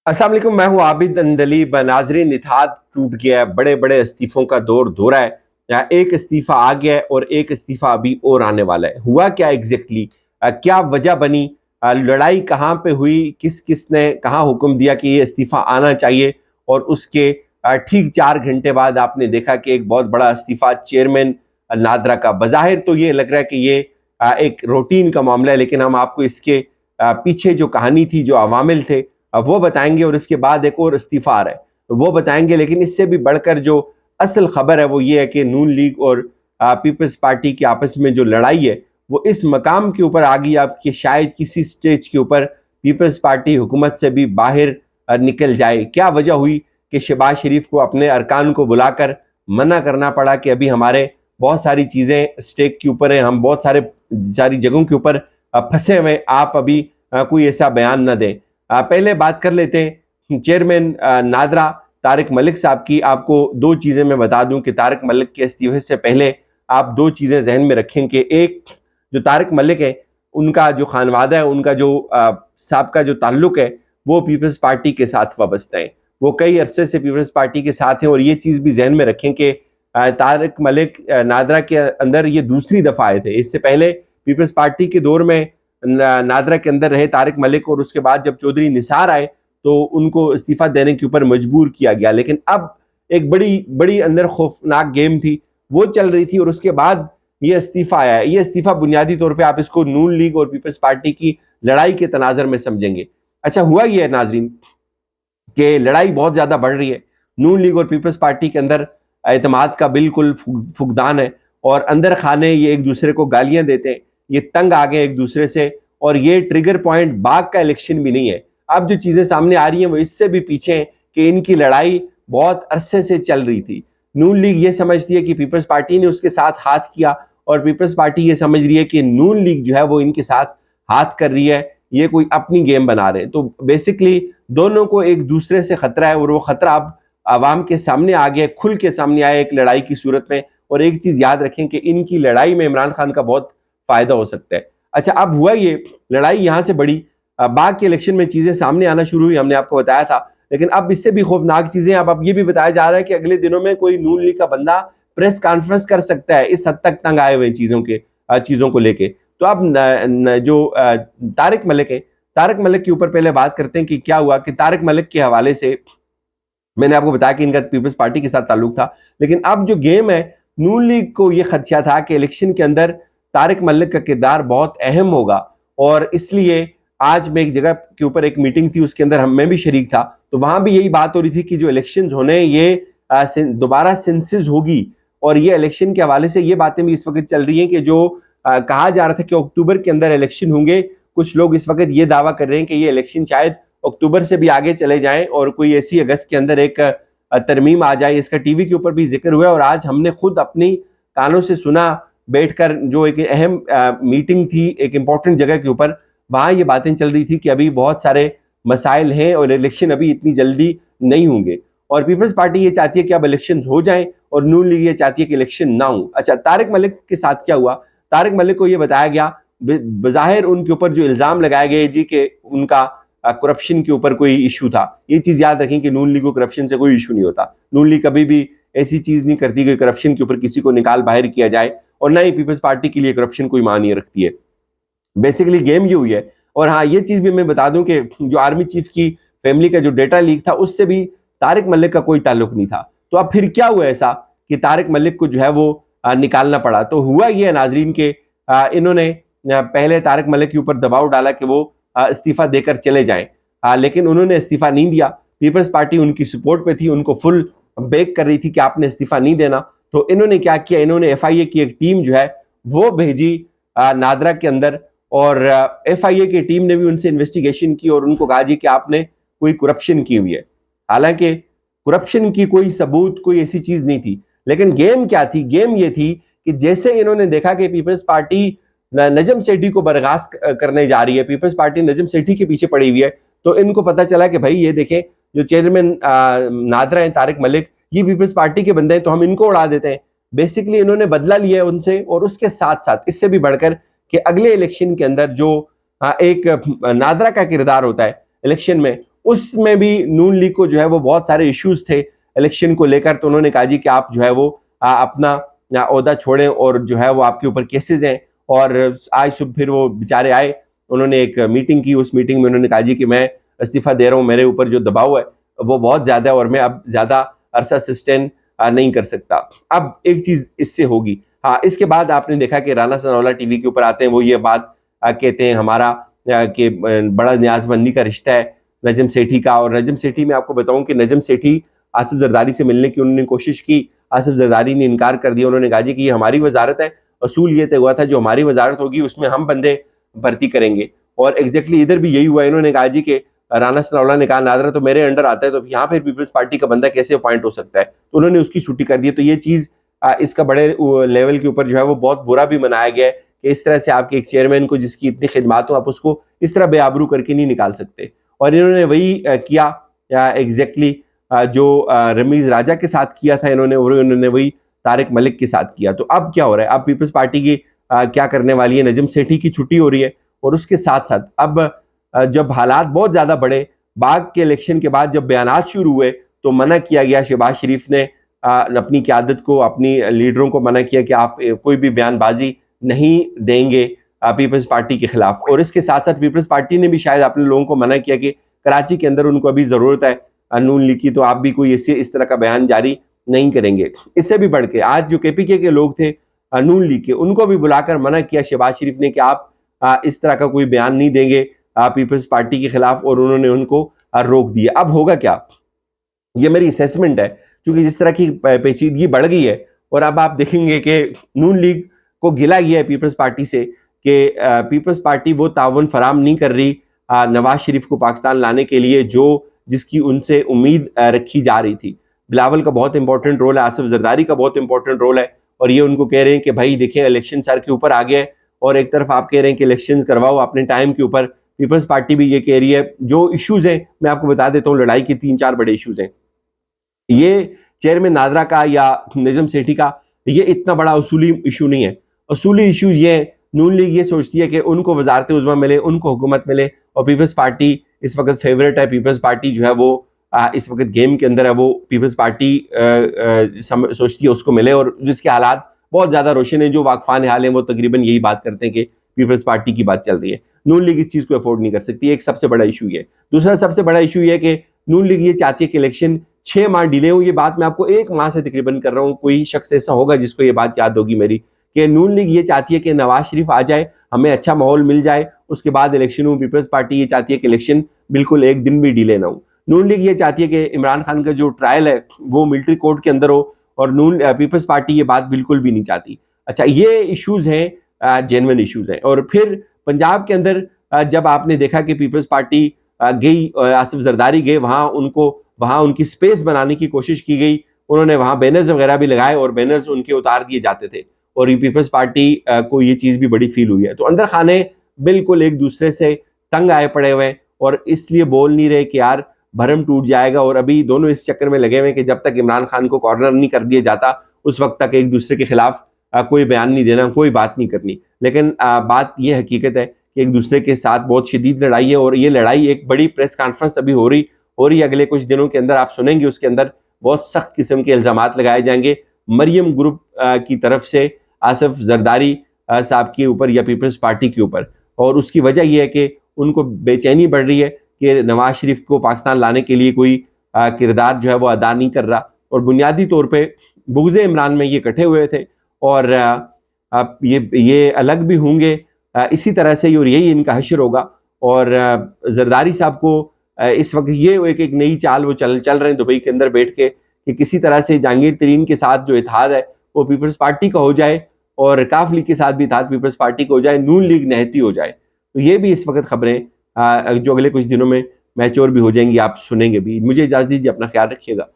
अस्सलाम वालेकुम, मैं हूं आबिद अंदली। नाज़रीन, इत्तेहाद टूट गया है, बड़े बड़े इस्तीफों का दौर हो रहा है। एक इस्तीफा आ गया है और एक इस्तीफा अभी और आने वाला है। हुआ क्या एग्जैक्टली, क्या वजह बनी, लड़ाई कहाँ पे हुई, किस किस ने कहाँ हुक्म दिया कि ये इस्तीफा आना चाहिए, और उसके ठीक 4 घंटे बाद आपने देखा कि एक बहुत बड़ा इस्तीफा चेयरमैन नादरा का। बज़ाहिर तो ये लग रहा है कि ये एक रूटीन का मामला है, लेकिन हम आपको इसके पीछे जो कहानी थी, जो अवामिल थे, वो बताएंगे, और इसके बाद एक और इस्तीफा आ रहा है वो बताएंगे। लेकिन इससे भी बढ़कर जो असल खबर है वो ये है कि नून लीग और पीपल्स पार्टी की आपस में जो लड़ाई है वो इस मकाम के ऊपर आ गई अब कि शायद किसी स्टेज के ऊपर पीपल्स पार्टी हुकूमत से भी बाहर निकल जाए। क्या वजह हुई कि शहबाज शरीफ को अपने अरकान को बुलाकर मना करना पड़ा कि अभी हमारे बहुत सारी चीज़ें स्टेक के ऊपर हैं, हम बहुत सारी जगहों के ऊपर फंसे हुए, आप अभी कोई ऐसा बयान न दें। पहले बात कर लेते हैं चेयरमैन नादरा तारिक मलिक साहब की। आपको दो चीजें मैं बता दूं कि तारिक मलिक के इस्तीफे से पहले आप दो चीजें जहन में रखें कि एक, जो तारिक मलिक है उनका जो खानवादा है, उनका जो साहब का जो ताल्लुक है वो पीपल्स पार्टी के साथ वाबस्ता है। वो कई अरसे से पीपल्स पार्टी के साथ हैं, और ये चीज भी जहन में रखें कि तारिक मलिक नादरा के अंदर ये दूसरी दफा आए थे। इससे पहले पीपल्स पार्टी के दौर में नादरा के अंदर रहे तारिक मलिक, और उसके बाद जब चौधरी निसार आए तो उनको इस्तीफा देने के ऊपर मजबूर किया गया। लेकिन अब एक बड़ी बड़ी अंदर खौफनाक गेम थी वो चल रही थी, और उसके बाद ये इस्तीफा आया है। ये इस्तीफा बुनियादी तौर पे आप इसको नून लीग और पीपल्स पार्टी की लड़ाई के तनाजर में समझेंगे। अच्छा, हुआ ये है नाजरीन कि लड़ाई बहुत ज्यादा बढ़ रही है। नून लीग और पीपल्स पार्टी के अंदर एतमाद का बिल्कुल फुकदान है, और अंदर खाने ये एक दूसरे को गालियां देते हैं, ये तंग आ गए एक दूसरे से, और ये ट्रिगर पॉइंट बाग का इलेक्शन भी नहीं है। अब जो चीजें सामने आ रही हैं वो इससे भी पीछे हैं कि इनकी लड़ाई बहुत अरसे से चल रही थी। नून लीग ये समझती है कि पीपल्स पार्टी ने उसके साथ हाथ किया, और पीपल्स पार्टी ये समझ रही है कि नून लीग जो है वो इनके साथ हाथ कर रही है, ये कोई अपनी गेम बना रहे हैं। तो बेसिकली दोनों को एक दूसरे से खतरा है, और वो खतरा अब आवाम के सामने आ गया, खुल के सामने आया एक लड़ाई की सूरत में। और एक चीज याद रखें कि इनकी लड़ाई में इमरान खान का बहुत फायदा हो सकता है। अच्छा, अब हुआ ये लड़ाई यहां से बड़ी, बाग के इलेक्शन में चीजें सामने आना शुरू हुई, हमने आपको बताया था। लेकिन अब इससे भी खौफनाक चीजें, अब ये भी बताया जा रहा है कि अगले दिनों में कोई नून लीग का बंदा प्रेस कॉन्फ्रेंस कर सकता है। इस हद तक तंग आए हुए चीजों को लेके। तो अब जो तारिक मलिक है, तारिक मलिक के ऊपर पहले बात करते हैं कि क्या हुआ। कि तारिक मलिक के हवाले से मैंने आपको बताया कि इनका पीपल्स पार्टी के साथ ताल्लुक था, लेकिन अब जो गेम है, नून लीग को यह खदशा था कि इलेक्शन के अंदर तारिक मलिक का किरदार बहुत अहम होगा, और इसलिए आज मैं एक जगह के ऊपर एक मीटिंग थी, उसके अंदर मैं भी शरीक था, तो वहां भी यही बात हो रही थी कि जो इलेक्शन होने, ये दोबारा सेंसिस होगी। और ये इलेक्शन के हवाले से ये बातें भी इस वक्त चल रही हैं कि जो कहा जा रहा था कि अक्टूबर के अंदर इलेक्शन होंगे, कुछ लोग इस वक्त ये दावा कर रहे हैं कि ये इलेक्शन शायद अक्टूबर से भी आगे चले जाएं, और कोई ऐसी अगस्त के अंदर एक तरमीम आ जाए। इसका टीवी के ऊपर भी जिक्र हुआ, और आज हमने खुद अपनी कानों से सुना बैठकर, जो एक अहम मीटिंग थी एक इंपॉर्टेंट जगह के ऊपर, वहां ये बातें चल रही थी कि अभी बहुत सारे मसाइल हैं और इलेक्शन अभी इतनी जल्दी नहीं होंगे, और पीपल्स पार्टी ये चाहती है कि अब इलेक्शन हो जाएं, और नून लीग ये चाहती है कि इलेक्शन ना हो। अच्छा, तारिक मलिक के साथ क्या हुआ। तारिक मलिक को यह बताया गया, बज़ाहिर उनके ऊपर जो इल्जाम लगाए गए जी कि उनका करप्शन के ऊपर कोई इशू था। ये चीज याद रखें कि नून लीग को करप्शन से कोई इशू नहीं होता। नून लीग कभी भी ऐसी चीज नहीं करती कि करप्शन के ऊपर किसी को निकाल बाहर किया जाए, और ना ही पीपल्स पार्टी के लिए करप्शन कोई मायने रखती है। बेसिकली गेम ये हुई है। और हाँ, ये चीज भी मैं बता दूं कि जो आर्मी चीफ की फैमिली का जो डेटा लीक था, उससे भी तारिक मलिक का कोई ताल्लुक नहीं था। तो अब फिर क्या हुआ ऐसा कि तारिक मलिक को जो है वो निकालना पड़ा। तो हुआ ये है नाजरीन के इन्होंने पहले तारिक मलिक के ऊपर दबाव डाला कि वो इस्तीफा देकर चले जाएं, लेकिन उन्होंने इस्तीफा नहीं दिया। पीपल्स पार्टी उनकी सपोर्ट पे थी, उनको फुल बैक कर रही थी कि आपने इस्तीफा नहीं देना। तो इन्होंने क्या किया, इन्होंने एफआईए की एक टीम जो है वो भेजी नादरा के अंदर, और एफआईए की टीम ने भी उनसे इन्वेस्टिगेशन की और उनको कहा जी कि आपने कोई करप्शन की हुई है। हालांकि करप्शन की कोई सबूत, कोई ऐसी चीज नहीं थी। लेकिन गेम क्या थी, गेम ये थी कि जैसे इन्होंने देखा कि पीपल्स पार्टी नजम सेठी को बर्खास्त करने जा रही है, पीपल्स पार्टी नजम सेठी के पीछे पड़ी हुई है, तो इनको पता चला कि भाई ये देखें, जो चेयरमैन नादरा है तारिक मलिक, ये पीपल्स पार्टी के बंदे हैं, तो हम इनको उड़ा देते हैं। बेसिकली इन्होंने बदला लिया है उनसे, और उसके साथ साथ इससे भी बढ़कर कि अगले इलेक्शन के अंदर जो एक नादरा का किरदार होता है इलेक्शन में, उसमें भी नून लीग को जो है वो बहुत सारे इश्यूज थे इलेक्शन को लेकर, तो उन्होंने कहा जी कि आप जो है वो अपना ओहदा छोड़ें और जो है वो आपके ऊपर केसेस हैं। और आज सुबह फिर वो बेचारे आए, उन्होंने एक मीटिंग की, उस मीटिंग में उन्होंने कहा जी कि मैं इस्तीफा दे रहा हूँ, मेरे ऊपर जो दबाव है वो बहुत ज्यादा है और मैं अब ज्यादा अरसा सस्टेन नहीं कर सकता। अब एक चीज इससे होगी, हाँ, इसके बाद आपने देखा कि राना सनाउल्लाह टीवी के ऊपर आते हैं, वो ये बात कहते हैं हमारा कि बड़ा न्याजमंदी का रिश्ता है नजम सेठी का। और नजम सेठी, मैं आपको बताऊं कि नजम सेठी आसिफ जरदारी से मिलने की उन्होंने कोशिश की, आसिफ जरदारी ने इनकार कर दिया। उन्होंने कहा जी कि ये हमारी वजारत है, असूल ये तय हुआ था जो हमारी वजारत होगी उसमें हम बंदे भर्ती करेंगे। और एग्जैक्टली इधर भी यही हुआ। इन्होंने कहा जी कि राना सनाउल्लाह ने कहा नादरा तो मेरे अंडर आता है, तो यहाँ फिर पीपल्स पार्टी का बंदा कैसे अपॉइंट हो सकता है, तो उन्होंने उसकी छुट्टी कर दी। तो ये चीज इसका बड़े लेवल के ऊपर जो है वो बहुत बुरा भी मनाया गया है कि इस तरह से आपके एक चेयरमैन को जिसकी इतनी खिदमात हो आप उसको इस तरह बेआबरू करके नहीं निकाल सकते। और इन्होंने वही किया एग्जैक्टली जो रमीज राजा के साथ किया था इन्होंने, और उन्होंने वही तारिक मलिक के साथ किया। तो अब क्या हो रहा है, अब पीपल्स पार्टी की क्या करने वाली है, नजम सेठी की छुट्टी हो रही है और उसके साथ साथ अब जब हालात बहुत ज्यादा बढ़े, बाग के इलेक्शन के बाद जब बयानात शुरू हुए तो मना किया गया, शहबाज शरीफ ने अपनी क़यादत को, अपनी लीडरों को मना किया कि आप कोई भी बयानबाजी नहीं देंगे पीपल्स पार्टी के खिलाफ। और इसके साथ साथ पीपल्स पार्टी ने भी शायद अपने लोगों को मना किया कि कराची के अंदर उनको अभी जरूरत है नून लीग की, तो आप भी कोई इस तरह का बयान जारी नहीं करेंगे। इससे भी बढ़ के आज जो केपीके के लोग थे नून लीग के, उनको भी बुलाकर मना किया शहबाज शरीफ ने कि आप इस तरह का कोई बयान नहीं देंगे पीपल्स पार्टी के खिलाफ, और उन्होंने उनको रोक दिया। अब होगा क्या, ये मेरी असेसमेंट है, क्योंकि जिस तरह की पेचीदगी बढ़ गई है और अब आप देखेंगे कि नून लीग को गिला गया है पीपल्स पार्टी से कि पीपल्स पार्टी वो ताउन फराम नहीं कर रही नवाज शरीफ को पाकिस्तान लाने के लिए जो जिसकी उनसे उम्मीद रखी जा रही थी। बिलावल का बहुत इंपॉर्टेंट रोल है, आसिफ जरदारी का बहुत इंपॉर्टेंट रोल है, और ये उनको कह रहे हैं कि भाई देखिए इलेक्शन सर के ऊपर आ गया है, और एक तरफ आप कह रहे हैं कि इलेक्शन करवाओ अपने टाइम के ऊपर। पीपल्स पार्टी भी ये कह रही है। जो इश्यूज हैं मैं आपको बता देता हूँ, लड़ाई के 3-4 बड़े इश्यूज हैं। ये चेयरमैन नादरा का या नजम सेठी का ये इतना बड़ा उसूली इशू नहीं है। उसूली इशू ये है, नून लीग ये सोचती है कि उनको वजारत उज़्मा मिले, उनको हुकूमत मिले, और पीपल्स पार्टी इस वक्त फेवरेट है। पीपल्स पार्टी जो है वो इस वक्त गेम के अंदर है, वो पीपल्स पार्टी सोचती है उसको मिले, और जिसके हालात बहुत ज्यादा रोशन है, जो वाकफान हाल है वो तकरीबन यही बात करते हैं कि पीपल्स पार्टी की बात चल रही है। नून लीग इस चीज को अफोर्ड नहीं कर सकती, एक सबसे बड़ा इशू ये। दूसरा सबसे बड़ा इशू ये कि नून लीग ये चाहती है कि इलेक्शन 6 माह डिले हो। ये बात मैं आपको 1 माह से तकरीबन कर रहा हूँ, कोई शख्स ऐसा होगा जिसको ये बात याद होगी मेरी, कि नून लीग ये चाहती है कि नवाज शरीफ आ जाए, हमें अच्छा माहौल मिल जाए, उसके बाद इलेक्शन हो। पीपल्स पार्टी ये चाहती है कि इलेक्शन बिल्कुल एक दिन भी डिले ना हो। नून लीग ये चाहती है कि इमरान खान का जो ट्रायल है वो मिलिट्री कोर्ट के अंदर हो, और पीपल्स पार्टी ये बात बिल्कुल भी नहीं चाहती। अच्छा, ये इश्यूज हैं, जेन्युइन इश्यूज हैं। और फिर पंजाब के अंदर जब आपने देखा कि पीपल्स पार्टी गई, आसिफ जरदारी गए वहां उनकी स्पेस बनाने की कोशिश की गई, उन्होंने वहां बैनर्स वगैरह भी लगाए और बैनर्स उनके उतार दिए जाते थे, और पीपल्स पार्टी को ये चीज भी बड़ी फील हुई है। तो अंदर खाने बिल्कुल एक दूसरे से तंग आए पड़े हुए, और इसलिए बोल नहीं रहे कि यार भरम टूट जाएगा। और अभी दोनों इस चक्कर में लगे हुए कि जब तक इमरान खान को कॉर्नर नहीं कर दिया जाता उस वक्त तक एक दूसरे के खिलाफ कोई बयान नहीं देना, कोई बात नहीं करनी। लेकिन बात यह हकीकत है कि एक दूसरे के साथ बहुत शदीद लड़ाई है, और ये लड़ाई एक बड़ी प्रेस कॉन्फ्रेंस अभी हो रही अगले कुछ दिनों के अंदर आप सुनेंगे, उसके अंदर बहुत सख्त किस्म के इल्जामात लगाए जाएंगे मरियम ग्रुप की तरफ से आसिफ जरदारी साहब के ऊपर या पीपल्स पार्टी के ऊपर। और उसकी वजह यह है कि उनको बेचैनी बढ़ रही है कि नवाज शरीफ को पाकिस्तान लाने के लिए कोई किरदार जो है वो अदा नहीं कर रहा, और बुनियादी तौर पे बुग़्ज़े इमरान में ये इकट्ठे हुए थे, और ये अलग भी होंगे इसी तरह से, और यही इनका हश्र होगा। और जरदारी साहब को इस वक्त ये एक नई चाल वो चल रहे हैं दुबई के अंदर बैठ के, कि किसी तरह से जहांगीर तरीन के साथ जो इत्तेहाद है वो पीपल्स पार्टी का हो जाए, और काफ लीग के साथ भी इत्तेहाद पीपल्स पार्टी का हो जाए, नून लीग नहती हो जाए। तो ये भी इस वक्त खबरें जो अगले कुछ दिनों में मैच्योर भी हो जाएंगी, आप सुनेंगे भी। मुझे इजाज़त दीजिए, अपना ख्याल रखिएगा।